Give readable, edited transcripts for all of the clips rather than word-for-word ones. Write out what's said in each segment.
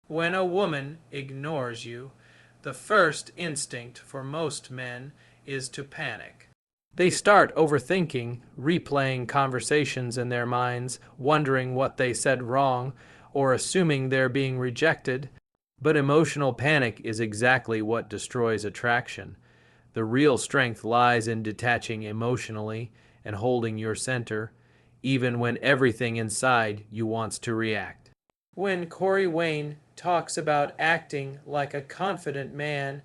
When a woman ignores you, the first instinct for most men is to panic. They start overthinking, replaying conversations in their minds, wondering what they said wrong, or assuming they're being rejected. But emotional panic is exactly what destroys attraction. The real strength lies in detaching emotionally and holding your center, even when everything inside you wants to react. When Corey Wayne talks about acting like a confident man,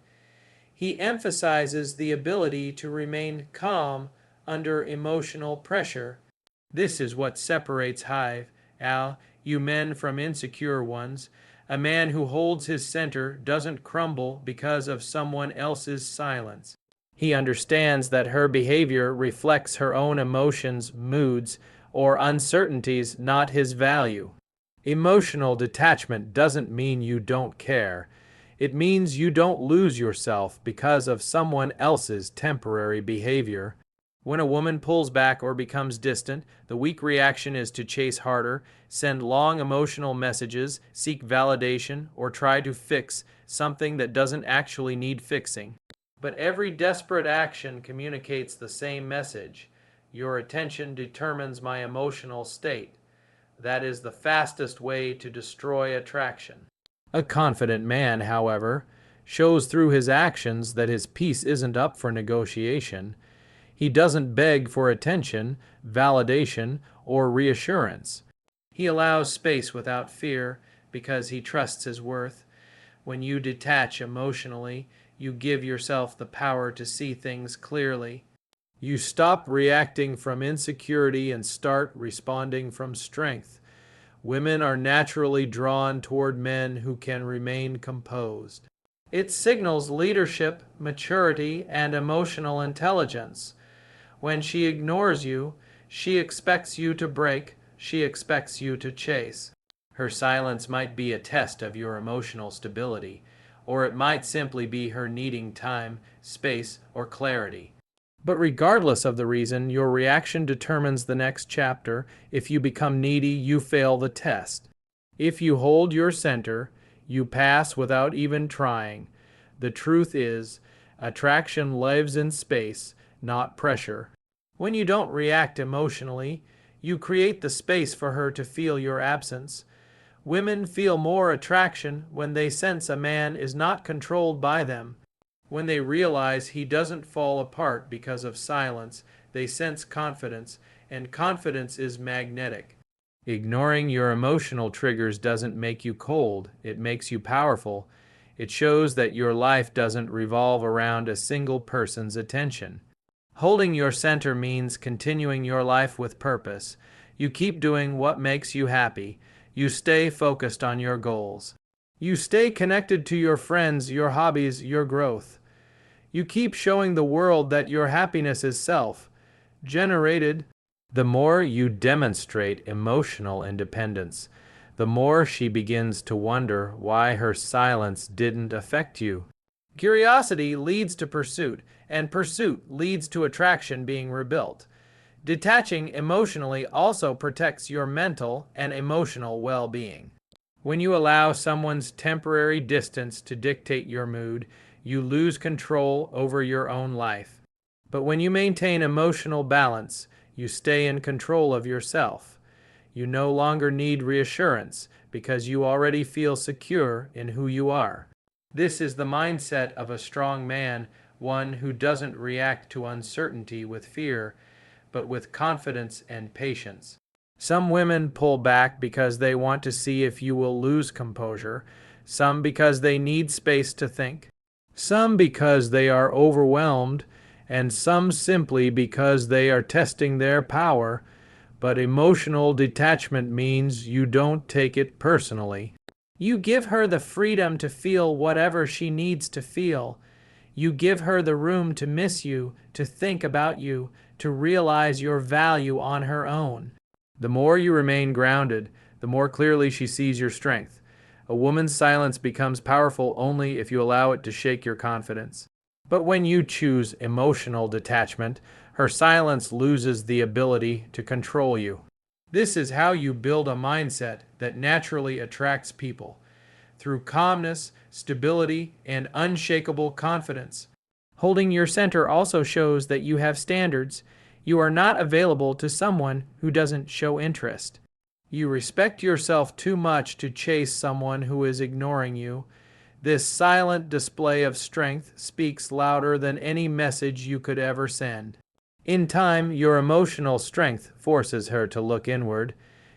he emphasizes the ability to remain calm under emotional pressure. This is what separates you men from insecure ones. A man who holds his center doesn't crumble because of someone else's silence. He understands that her behavior reflects her own emotions, moods, or uncertainties, not his value. Emotional detachment doesn't mean you don't care. It means you don't lose yourself because of someone else's temporary behavior. When a woman pulls back or becomes distant, the weak reaction is to chase harder, send long emotional messages, seek validation, or try to fix something that doesn't actually need fixing. But every desperate action communicates the same message. Your attention determines my emotional state. That is the fastest way to destroy attraction. A confident man, however, shows through his actions that his peace isn't up for negotiation. He doesn't beg for attention, validation, or reassurance. He allows space without fear because he trusts his worth. When you detach emotionally, you give yourself the power to see things clearly. You stop reacting from insecurity and start responding from strength. Women are naturally drawn toward men who can remain composed. It signals leadership, maturity, and emotional intelligence. When she ignores you, she expects you to break, she expects you to chase. Her silence might be a test of your emotional stability, or it might simply be her needing time, space, or clarity. But regardless of the reason, your reaction determines the next chapter. If you become needy, you fail the test. If you hold your center, you pass without even trying. The truth is, attraction lives in space, not pressure. When you don't react emotionally, you create the space for her to feel your absence. Women feel more attraction when they sense a man is not controlled by them. When they realize he doesn't fall apart because of silence, they sense confidence, and confidence is magnetic. Ignoring your emotional triggers doesn't make you cold, it makes you powerful. It shows that your life doesn't revolve around a single person's attention. Holding your center means continuing your life with purpose. You keep doing what makes you happy. You stay focused on your goals. You stay connected to your friends, your hobbies, your growth. You keep showing the world that your happiness is self-generated. The more you demonstrate emotional independence, the more she begins to wonder why her silence didn't affect you. Curiosity leads to pursuit, and pursuit leads to attraction being rebuilt. Detaching emotionally also protects your mental and emotional well-being. When you allow someone's temporary distance to dictate your mood, you lose control over your own life. But when you maintain emotional balance, you stay in control of yourself. You no longer need reassurance because you already feel secure in who you are. This is the mindset of a strong man, one who doesn't react to uncertainty with fear, but with confidence and patience. Some women pull back because they want to see if you will lose composure, some because they need space to think, some because they are overwhelmed, and some simply because they are testing their power. But emotional detachment means you don't take it personally. You give her the freedom to feel whatever she needs to feel. You give her the room to miss you, to think about you, to realize your value on her own. The more you remain grounded, the more clearly she sees your strength. A woman's silence becomes powerful only if you allow it to shake your confidence. But when you choose emotional detachment, her silence loses the ability to control you. This is how you build a mindset that naturally attracts people. through calmness, stability, and unshakable confidence. Holding your center also shows that you have standards. You are not available to someone who doesn't show interest. You respect yourself too much to chase someone who is ignoring you. This silent display of strength speaks louder than any message you could ever send. In time, your emotional strength forces her to look inward.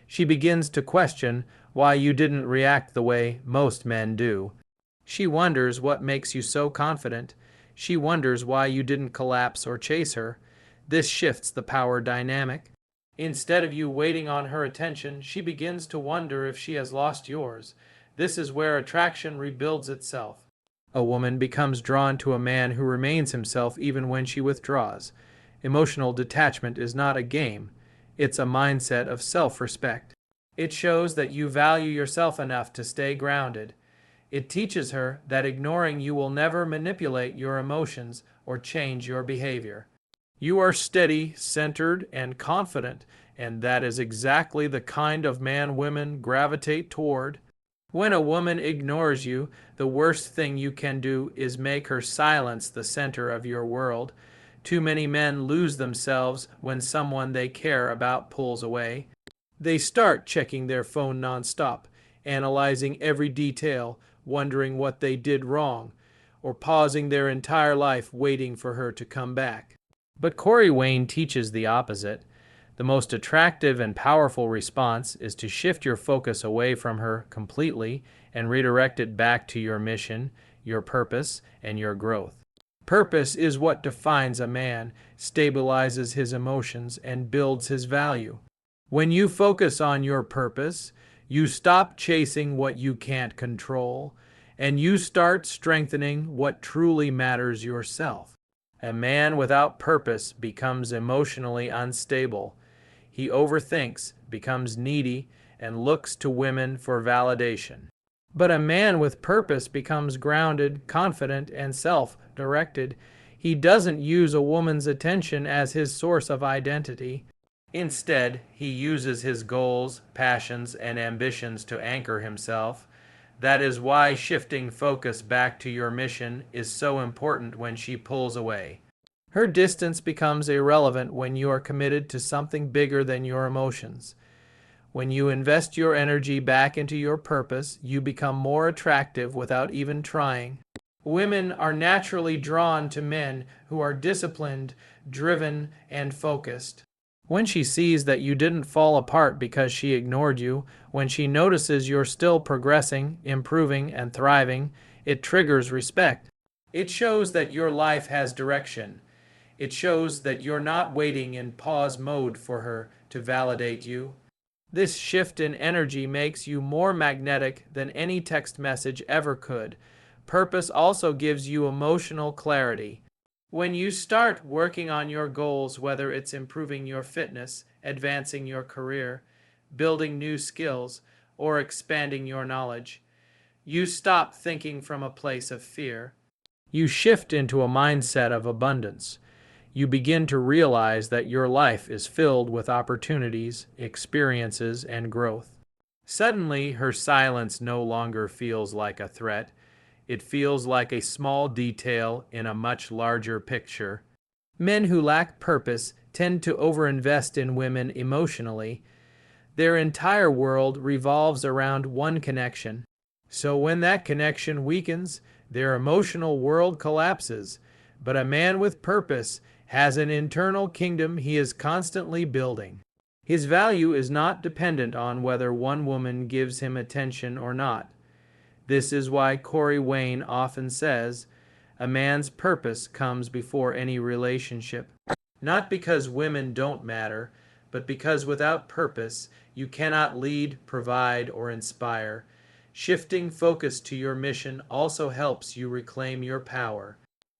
She begins to question why you didn't react the way most men do. She wonders what makes you so confident. She wonders why you didn't collapse or chase her. This shifts the power dynamic. Instead of you waiting on her attention, she begins to wonder if she has lost yours. This is where attraction rebuilds itself. A woman becomes drawn to a man who remains himself even when she withdraws. Emotional detachment is not a game. It's a mindset of self-respect. It shows that you value yourself enough to stay grounded. It teaches her that ignoring you will never manipulate your emotions or change your behavior. You are steady, centered, and confident, and that is exactly the kind of man women gravitate toward. When a woman ignores you, the worst thing you can do is make her silence the center of your world. Too many men lose themselves when someone they care about pulls away. They start checking their phone nonstop, analyzing every detail, wondering what they did wrong, or pausing their entire life waiting for her to come back. But Corey Wayne teaches the opposite. The most attractive and powerful response is to shift your focus away from her completely and redirect it back to your mission, your purpose, and your growth. Purpose is what defines a man, stabilizes his emotions, and builds his value. When you focus on your purpose, you stop chasing what you can't control, and you start strengthening what truly matters yourself. A man without purpose becomes emotionally unstable. He overthinks, becomes needy, and looks to women for validation. But a man with purpose becomes grounded, confident, and self-directed. He doesn't use a woman's attention as his source of identity. Instead, he uses his goals, passions, and ambitions to anchor himself. That is why shifting focus back to your mission is so important when she pulls away. Her distance becomes irrelevant when you are committed to something bigger than your emotions. When you invest your energy back into your purpose, you become more attractive without even trying. Women are naturally drawn to men who are disciplined, driven, and focused. When she sees that you didn't fall apart because she ignored you, when she notices you're still progressing, improving, and thriving, it triggers respect. It shows that your life has direction. It shows that you're not waiting in pause mode for her to validate you. This shift in energy makes you more magnetic than any text message ever could. Purpose also gives you emotional clarity. When you start working on your goals, whether it's improving your fitness, advancing your career, building new skills, or expanding your knowledge, you stop thinking from a place of fear. You shift into a mindset of abundance. You begin to realize that your life is filled with opportunities, experiences, and growth. Suddenly, her silence no longer feels like a threat. It feels like a small detail in a much larger picture. Men who lack purpose tend to overinvest in women emotionally. Their entire world revolves around one connection. So when that connection weakens, their emotional world collapses. But a man with purpose has an internal kingdom he is constantly building. His value is not dependent on whether one woman gives him attention or not. This is why Corey Wayne often says, a man's purpose comes before any relationship. Not because women don't matter, but because without purpose, you cannot lead, provide, or inspire. Shifting focus to your mission also helps you reclaim your power.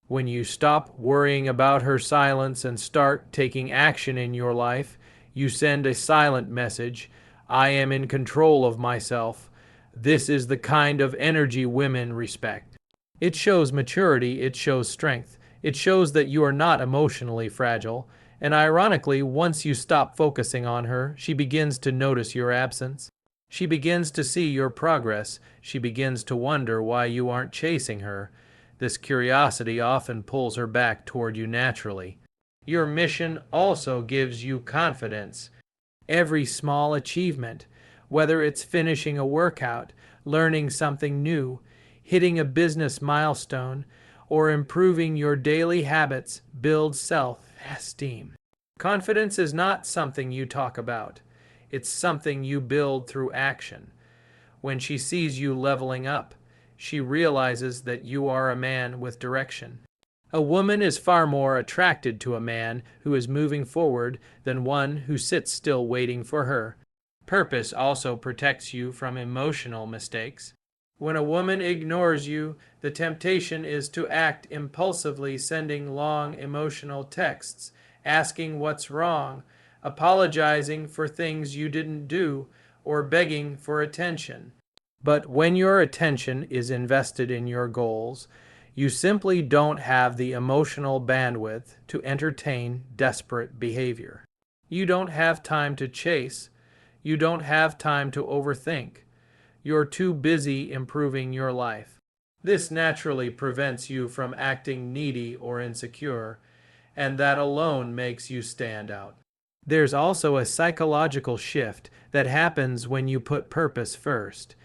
When you stop worrying about her silence and start taking action in your life, you send a silent message. I am in control of myself. This is the kind of energy women respect. It shows maturity, it shows strength. It shows that you are not emotionally fragile. And ironically, once you stop focusing on her, she begins to notice your absence. She begins to see your progress. She begins to wonder why you aren't chasing her. This curiosity often pulls her back toward you naturally. Your mission also gives you confidence. Every small achievement, whether it's finishing a workout, learning something new, hitting a business milestone, or improving your daily habits, builds self-esteem. Confidence is not something you talk about. It's something you build through action. When she sees you leveling up, she realizes that you are a man with direction. A woman is far more attracted to a man who is moving forward than one who sits still waiting for her. Purpose also protects you from emotional mistakes. When a woman ignores you, the temptation is to act impulsively, sending long emotional texts, asking what's wrong, apologizing for things you didn't do, or begging for attention. But when your attention is invested in your goals, you simply don't have the emotional bandwidth to entertain desperate behavior. You don't have time to chase. You don't have time to overthink. You're too busy improving your life. This naturally prevents you from acting needy or insecure, and that alone makes you stand out. There's also a psychological shift that happens when you put purpose first.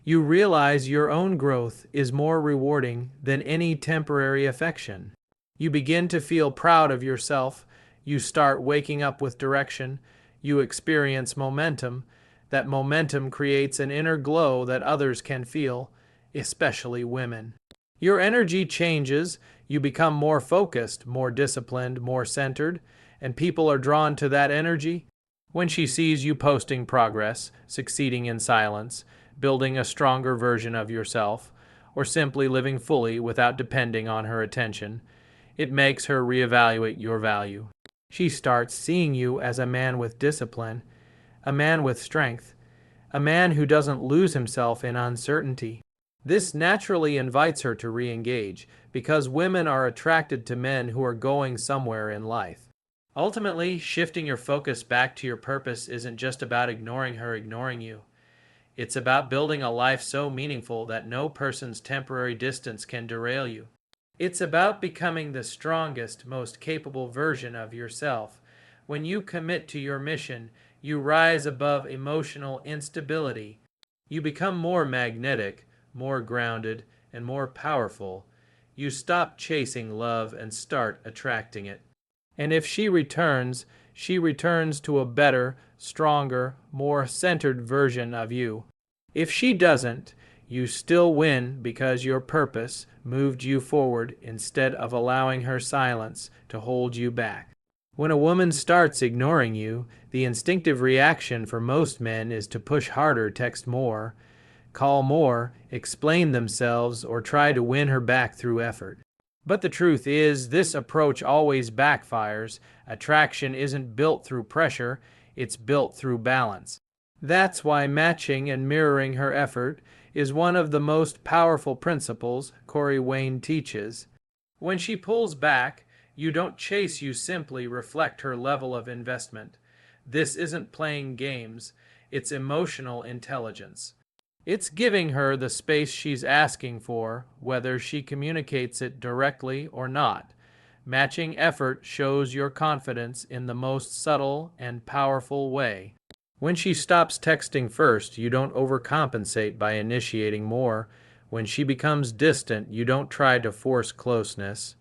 You realize your own growth is more rewarding than any temporary affection. You begin to feel proud of yourself. You start waking up with direction. You experience momentum. That momentum creates an inner glow that others can feel, especially women. Your energy changes. You become more focused, more disciplined, more centered, and people are drawn to that energy. When she sees you posting progress, succeeding in silence, building a stronger version of yourself, or simply living fully without depending on her attention, it makes her reevaluate your value. She starts seeing you as a man with discipline, a man with strength, a man who doesn't lose himself in uncertainty. This naturally invites her to re-engage, because women are attracted to men who are going somewhere in life. Ultimately, shifting your focus back to your purpose isn't just about ignoring her ignoring you. It's about building a life so meaningful that no person's temporary distance can derail you. It's about becoming the strongest, most capable version of yourself. When you commit to your mission, you rise above emotional instability. You become more magnetic, more grounded, and more powerful. You stop chasing love and start attracting it. And if she returns to a better, stronger, more centered version of you. If she doesn't, you still win because your purpose moved you forward instead of allowing her silence to hold you back. When a woman starts ignoring you, the instinctive reaction for most men is to push harder, text more, call more, explain themselves, or try to win her back through effort. But the truth is, this approach always backfires. Attraction isn't built through pressure, it's built through balance. That's why matching and mirroring her effort is one of the most powerful principles Corey Wayne teaches. When she pulls back, you don't chase, you simply reflect her level of investment. This isn't playing games, it's emotional intelligence. It's giving her the space she's asking for, whether she communicates it directly or not. Matching effort shows your confidence in the most subtle and powerful way. When she stops texting first, you don't overcompensate by initiating more. When she becomes distant, you don't try to force closeness.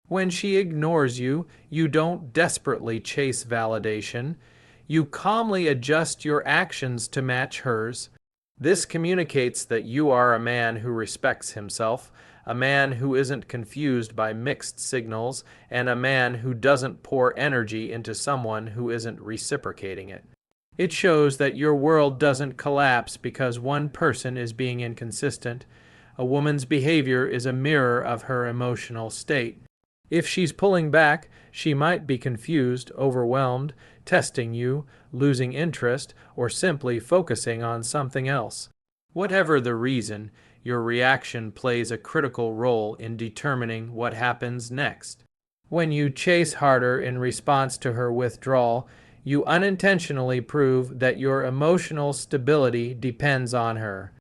When she ignores you, you don't desperately chase validation. You calmly adjust your actions to match hers. This communicates that you are a man who respects himself, a man who isn't confused by mixed signals, and a man who doesn't pour energy into someone who isn't reciprocating it. It shows that your world doesn't collapse because one person is being inconsistent. A woman's behavior is a mirror of her emotional state. If she's pulling back, she might be confused, overwhelmed, testing you, losing interest, or simply focusing on something else. Whatever the reason, your reaction plays a critical role in determining what happens next. When you chase harder in response to her withdrawal, You unintentionally prove that your emotional stability depends on her.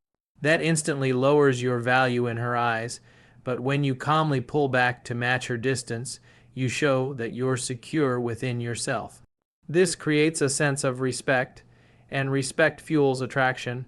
That instantly lowers your value in her eyes, but when you calmly pull back to match her distance, you show that you're secure within yourself. This creates a sense of respect, and respect fuels attraction.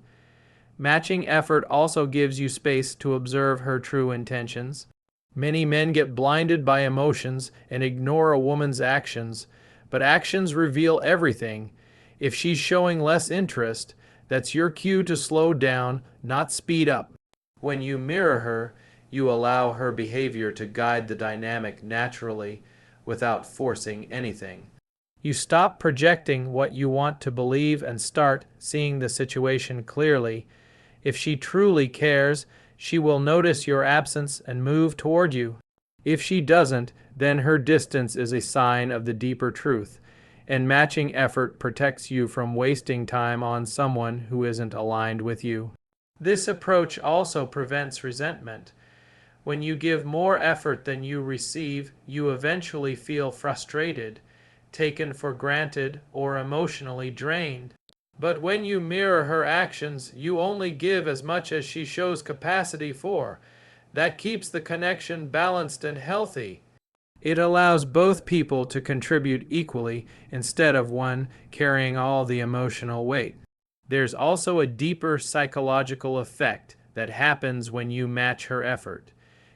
Matching effort also gives you space to observe her true intentions. Many men get blinded by emotions and ignore a woman's actions, but actions reveal everything. If she's showing less interest, that's your cue to slow down, not speed up. When you mirror her, you allow her behavior to guide the dynamic naturally without forcing anything. You stop projecting what you want to believe and start seeing the situation clearly. If she truly cares, she will notice your absence and move toward you. If she doesn't, then her distance is a sign of the deeper truth, and matching effort protects you from wasting time on someone who isn't aligned with you. This approach also prevents resentment. When you give more effort than you receive, you eventually feel frustrated, taken for granted, or emotionally drained. But when you mirror her actions, you only give as much as she shows capacity for. That keeps the connection balanced and healthy. It allows both people to contribute equally instead of one carrying all the emotional weight. There's also a deeper psychological effect that happens when you match her effort.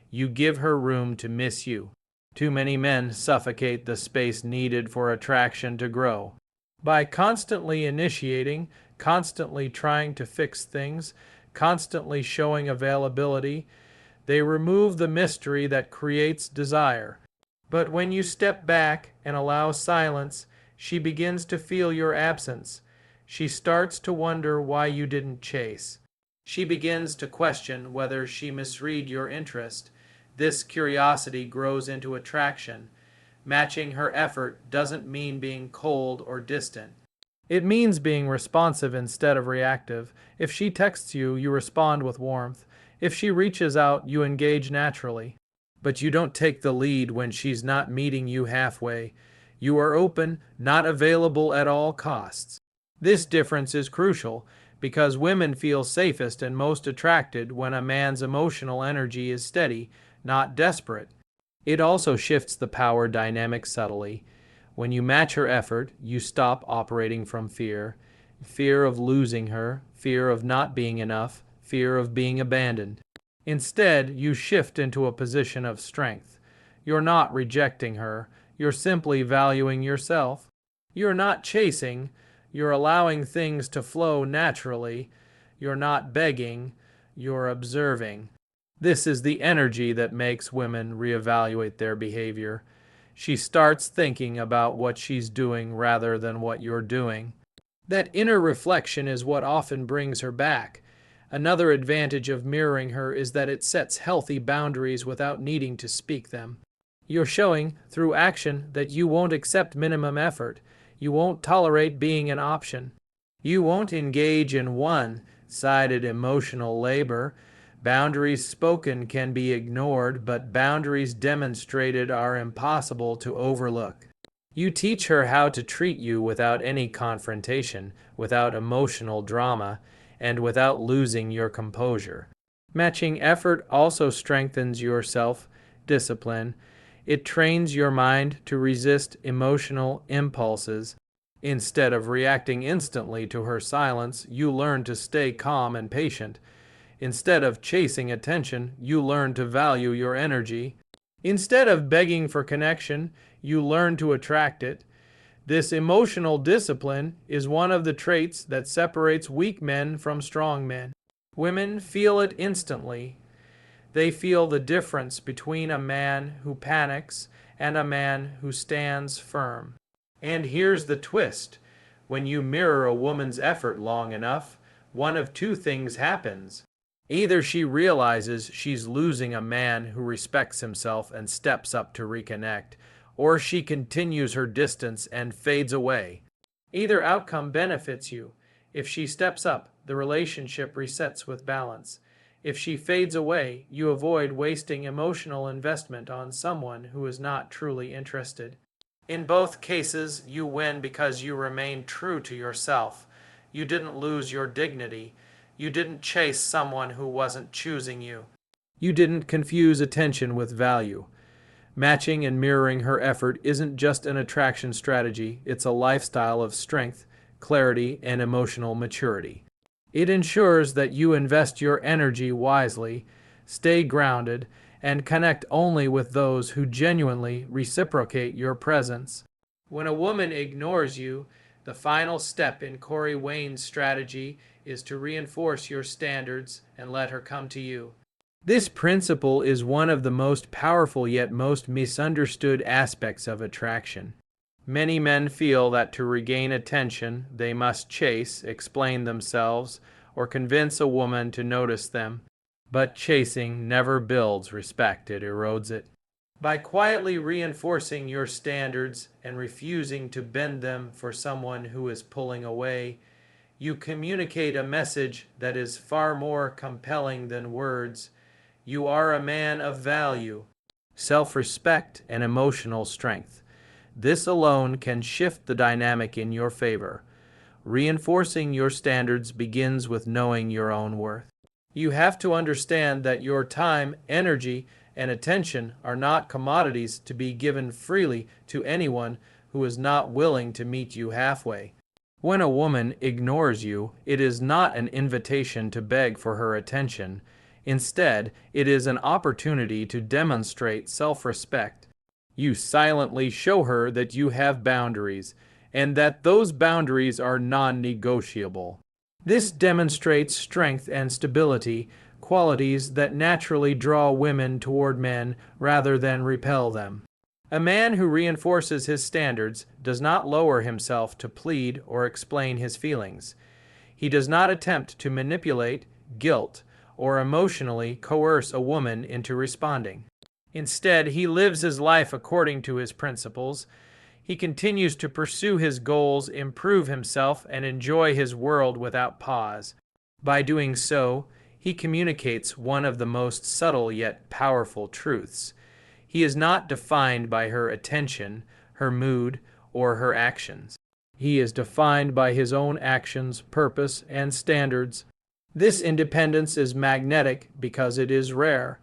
You give her room to miss you. Too many men suffocate the space needed for attraction to grow. By constantly initiating, constantly trying to fix things, constantly showing availability, they remove the mystery that creates desire. But when you step back and allow silence, she begins to feel your absence. She starts to wonder why you didn't chase. She begins to question whether she misread your interest. This curiosity grows into attraction. Matching her effort doesn't mean being cold or distant. It means being responsive instead of reactive. If she texts you, you respond with warmth. If she reaches out, you engage naturally. But you don't take the lead when she's not meeting you halfway. You are open, not available at all costs. This difference is crucial because women feel safest and most attracted when a man's emotional energy is steady, not desperate. It also shifts the power dynamic subtly. When you match her effort, you stop operating from fear. Fear of losing her, fear of not being enough, fear of being abandoned. Instead, you shift into a position of strength. You're not rejecting her, you're simply valuing yourself. You're not chasing, you're allowing things to flow naturally. You're not begging, you're observing. This is the energy that makes women reevaluate their behavior. She starts thinking about what she's doing rather than what you're doing. That inner reflection is what often brings her back. Another advantage of mirroring her is that it sets healthy boundaries without needing to speak them. You're showing, through action, that you won't accept minimum effort. You won't tolerate being an option. You won't engage in one-sided emotional labor. Boundaries spoken can be ignored, but boundaries demonstrated are impossible to overlook. You teach her how to treat you without any confrontation, without emotional drama, and without losing your composure. Matching effort also strengthens your self-discipline. It trains your mind to resist emotional impulses. Instead of reacting instantly to her silence, you learn to stay calm and patient. Instead of chasing attention, you learn to value your energy. Instead of begging for connection, you learn to attract it. This emotional discipline is one of the traits that separates weak men from strong men. Women feel it instantly. They feel the difference between a man who panics and a man who stands firm. And here's the twist. When you mirror a woman's effort long enough, one of two things happens. Either she realizes she's losing a man who respects himself and steps up to reconnect, or she continues her distance and fades away. Either outcome benefits you. If she steps up, the relationship resets with balance. If she fades away, you avoid wasting emotional investment on someone who is not truly interested. In both cases, you win because you remain true to yourself. You didn't lose your dignity. You didn't chase someone who wasn't choosing you. You didn't confuse attention with value. Matching and mirroring her effort isn't just an attraction strategy, it's a lifestyle of strength, clarity, and emotional maturity. It ensures that you invest your energy wisely, stay grounded, and connect only with those who genuinely reciprocate your presence. When a woman ignores you, the final step in Corey Wayne's strategy is to reinforce your standards and let her come to you. This principle is one of the most powerful yet most misunderstood aspects of attraction. Many men feel that to regain attention, they must chase, explain themselves, or convince a woman to notice them. But chasing never builds respect, it erodes it. By quietly reinforcing your standards and refusing to bend them for someone who is pulling away, you communicate a message that is far more compelling than words. You are a man of value, self-respect, and emotional strength. This alone can shift the dynamic in your favor. Reinforcing your standards begins with knowing your own worth. You have to understand that your time, energy, and attention are not commodities to be given freely to anyone who is not willing to meet you halfway. When a woman ignores you, it is not an invitation to beg for her attention. Instead, it is an opportunity to demonstrate self-respect. You silently show her that you have boundaries, and that those boundaries are non-negotiable. This demonstrates strength and stability, qualities that naturally draw women toward men rather than repel them. A man who reinforces his standards does not lower himself to plead or explain his feelings. He does not attempt to manipulate, guilt, or emotionally coerce a woman into responding. Instead, he lives his life according to his principles. He continues to pursue his goals, improve himself, and enjoy his world without pause. By doing so, he communicates one of the most subtle yet powerful truths. He is not defined by her attention, her mood, or her actions. He is defined by his own actions, purpose, and standards. This independence is magnetic because it is rare.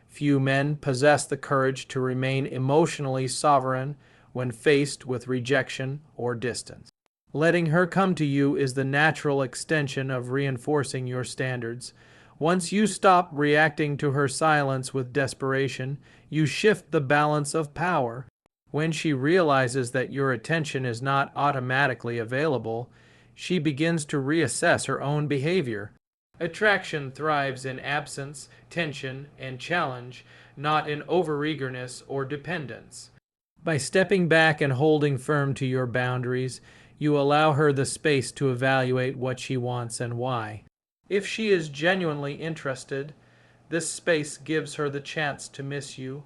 Few men possess the courage to remain emotionally sovereign when faced with rejection or distance. Letting her come to you is the natural extension of reinforcing your standards. Once you stop reacting to her silence with desperation, you shift the balance of power. When she realizes that your attention is not automatically available, she begins to reassess her own behavior. Attraction thrives in absence, tension, and challenge, not in overeagerness or dependence. By stepping back and holding firm to your boundaries, you allow her the space to evaluate what she wants and why. If she is genuinely interested, this space gives her the chance to miss you,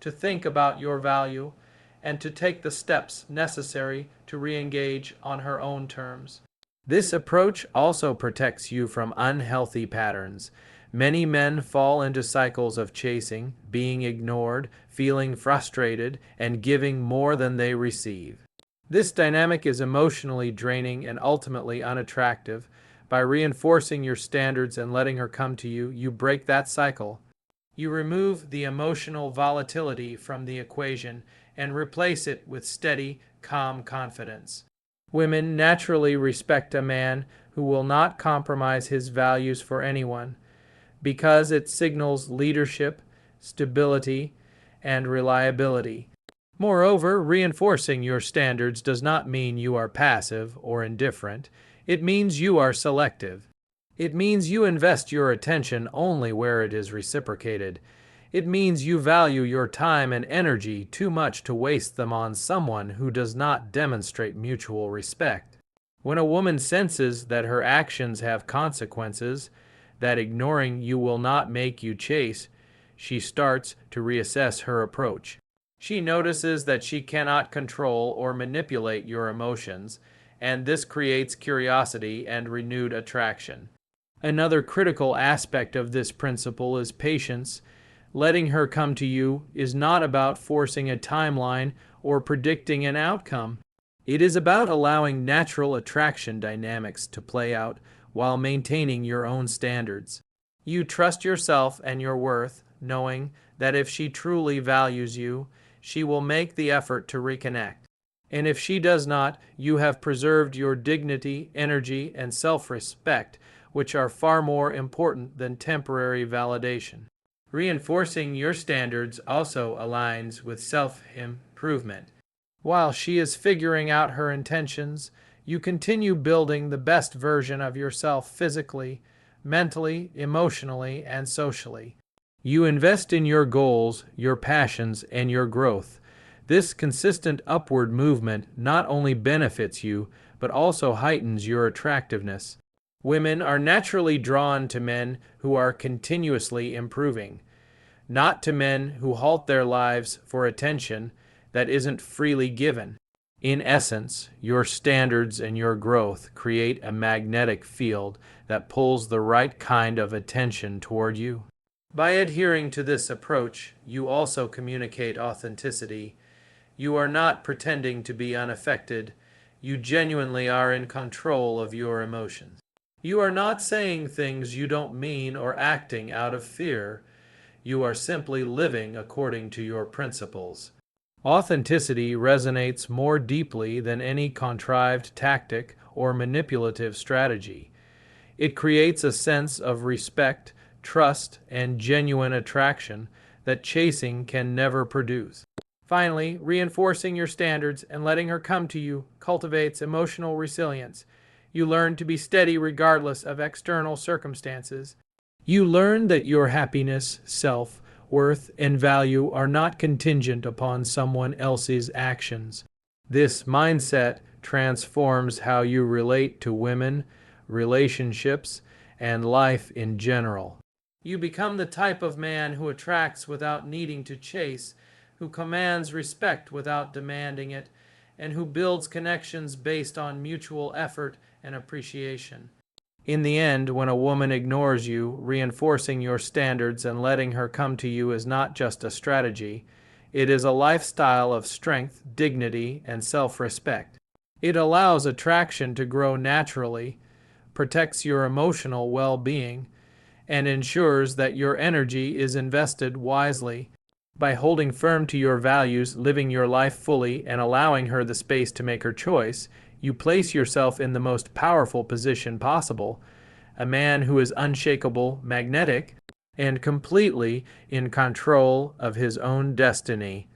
to think about your value, and to take the steps necessary to re-engage on her own terms. This approach also protects you from unhealthy patterns. Many men fall into cycles of chasing, being ignored, feeling frustrated, and giving more than they receive. This dynamic is emotionally draining and ultimately unattractive. By reinforcing your standards and letting her come to you, you break that cycle. You remove the emotional volatility from the equation and replace it with steady, calm confidence. Women naturally respect a man who will not compromise his values for anyone, because it signals leadership, stability, and reliability. Moreover, reinforcing your standards does not mean you are passive or indifferent. It means you are selective. It means you invest your attention only where it is reciprocated. It means you value your time and energy too much to waste them on someone who does not demonstrate mutual respect. When a woman senses that her actions have consequences, that ignoring you will not make you chase, she starts to reassess her approach. She notices that she cannot control or manipulate your emotions, and this creates curiosity and renewed attraction. Another critical aspect of this principle is patience. Letting her come to you is not about forcing a timeline or predicting an outcome. It is about allowing natural attraction dynamics to play out while maintaining your own standards. You trust yourself and your worth, knowing that if she truly values you, she will make the effort to reconnect. And if she does not, you have preserved your dignity, energy, and self-respect, which are far more important than temporary validation. Reinforcing your standards also aligns with self-improvement. While she is figuring out her intentions, you continue building the best version of yourself physically, mentally, emotionally, and socially. You invest in your goals, your passions, and your growth. This consistent upward movement not only benefits you, but also heightens your attractiveness. Women are naturally drawn to men who are continuously improving, not to men who halt their lives for attention that isn't freely given. In essence, your standards and your growth create a magnetic field that pulls the right kind of attention toward you. By adhering to this approach, you also communicate authenticity. You are not pretending to be unaffected. You genuinely are in control of your emotions. You are not saying things you don't mean or acting out of fear. You are simply living according to your principles. Authenticity resonates more deeply than any contrived tactic or manipulative strategy. It creates a sense of respect, trust, and genuine attraction that chasing can never produce. Finally, reinforcing your standards and letting her come to you cultivates emotional resilience. You learn to be steady regardless of external circumstances. You learn that your happiness, self-worth, and value are not contingent upon someone else's actions. This mindset transforms how you relate to women, relationships, and life in general. You become the type of man who attracts without needing to chase, who commands respect without demanding it, and who builds connections based on mutual effort and appreciation. In the end, when a woman ignores you, reinforcing your standards and letting her come to you is not just a strategy. It is a lifestyle of strength, dignity, and self-respect. It allows attraction to grow naturally, protects your emotional well-being, and ensures that your energy is invested wisely. By holding firm to your values, living your life fully, and allowing her the space to make her choice, you place yourself in the most powerful position possible, a man who is unshakable, magnetic, and completely in control of his own destiny.